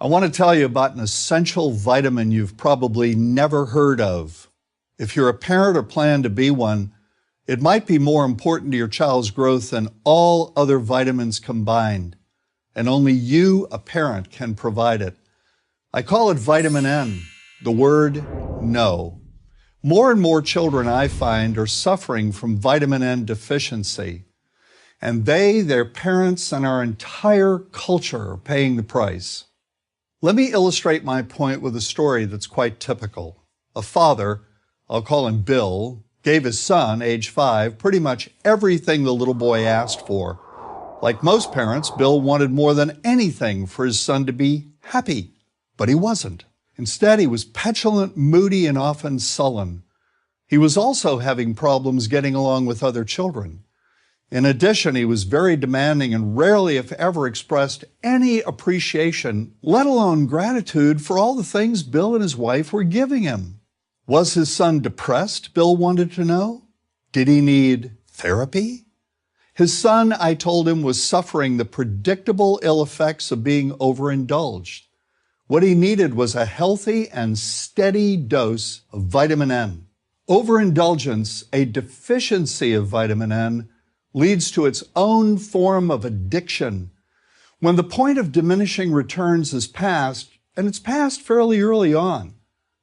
I want to tell you about an essential vitamin you've probably never heard of. If you're a parent or plan to be one, it might be more important to your child's growth than all other vitamins combined, and only you, a parent, can provide it. I call it vitamin N, the word no. More and more children, I find, are suffering from vitamin N deficiency, and they, their parents, and our entire culture are paying the price. Let me illustrate my point with a story that's quite typical. A father, I'll call him Bill, gave his son, age 5, pretty much everything the little boy asked for. Like most parents, Bill wanted more than anything for his son to be happy, but he wasn't. Instead, he was petulant, moody, and often sullen. He was also having problems getting along with other children. In addition, he was very demanding and rarely, if ever, expressed any appreciation, let alone gratitude, for all the things Bill and his wife were giving him. Was his son depressed, Bill wanted to know? Did he need therapy? His son, I told him, was suffering the predictable ill effects of being overindulged. What he needed was a healthy and steady dose of vitamin N. Overindulgence, a deficiency of vitamin N, leads to its own form of addiction. When the point of diminishing returns is past, and it's passed fairly early on,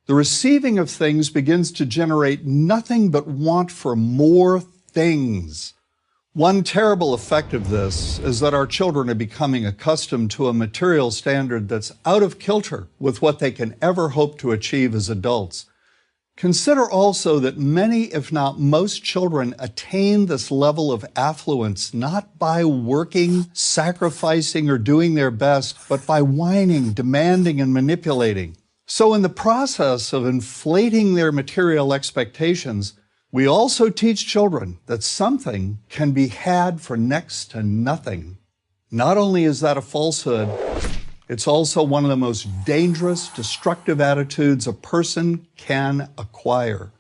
the receiving of things begins to generate nothing but want for more things. One terrible effect of this is that our children are becoming accustomed to a material standard that's out of kilter with what they can ever hope to achieve as adults. Consider also that many, if not most, children attain this level of affluence not by working, sacrificing, or doing their best, but by whining, demanding, and manipulating. So in the process of inflating their material expectations, we also teach children that something can be had for next to nothing. Not only is that a falsehood, it's also one of the most dangerous, destructive attitudes a person can acquire.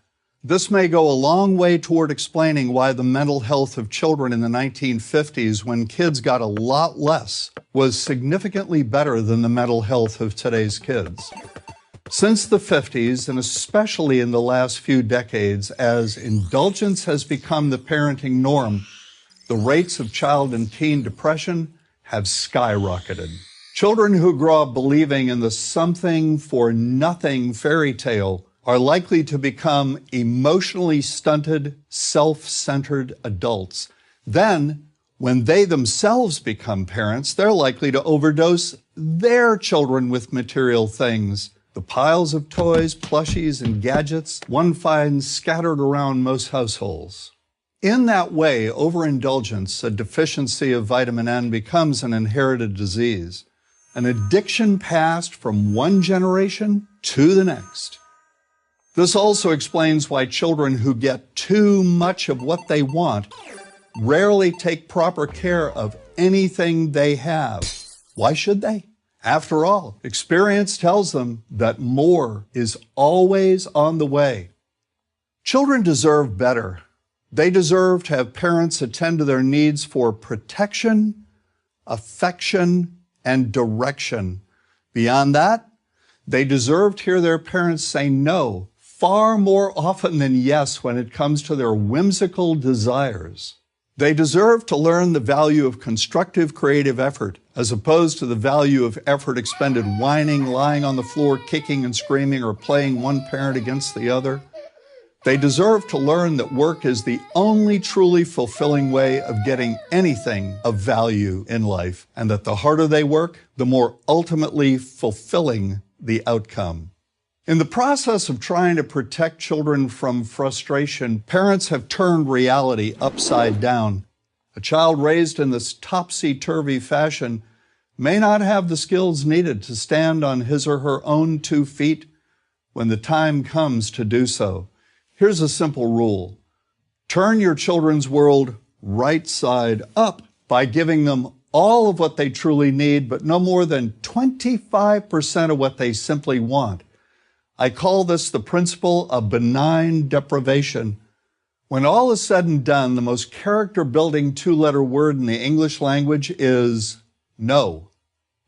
This may go a long way toward explaining why the mental health of children in the 1950s, when kids got a lot less, was significantly better than the mental health of today's kids. Since the 50s, and especially in the last few decades, as indulgence has become the parenting norm, the rates of child and teen depression have skyrocketed. Children who grow up believing in the something for nothing fairy tale are likely to become emotionally stunted, self-centered adults. Then, when they themselves become parents, they're likely to overdose their children with material things. The piles of toys, plushies, and gadgets one finds scattered around most households. In that way, overindulgence, a deficiency of vitamin N, becomes an inherited disease, an addiction passed from one generation to the next. This also explains why children who get too much of what they want rarely take proper care of anything they have. Why should they? After all, experience tells them that more is always on the way. Children deserve better. They deserve to have parents attend to their needs for protection, affection, and direction. Beyond that, they deserve to hear their parents say no far more often than yes when it comes to their whimsical desires. They deserve to learn the value of constructive creative effort as opposed to the value of effort expended whining, lying on the floor, kicking and screaming, or playing one parent against the other. They deserve to learn that work is the only truly fulfilling way of getting anything of value in life, and that the harder they work, the more ultimately fulfilling the outcome. In the process of trying to protect children from frustration, parents have turned reality upside down. A child raised in this topsy-turvy fashion may not have the skills needed to stand on his or her own 2 feet when the time comes to do so. Here's a simple rule. Turn your children's world right side up by giving them all of what they truly need, but no more than 25% of what they simply want. I call this the principle of benign deprivation. When all is said and done, the most character-building 2-letter word in the English language is no.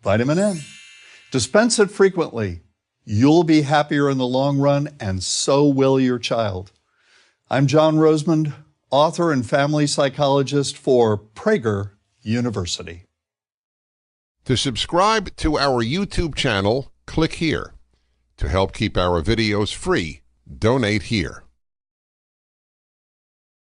Vitamin N. Dispense it frequently. You'll be happier in the long run, and so will your child. I'm John Rosemond, author and family psychologist for Prager University. To subscribe to our YouTube channel, click here. To help keep our videos free, donate here.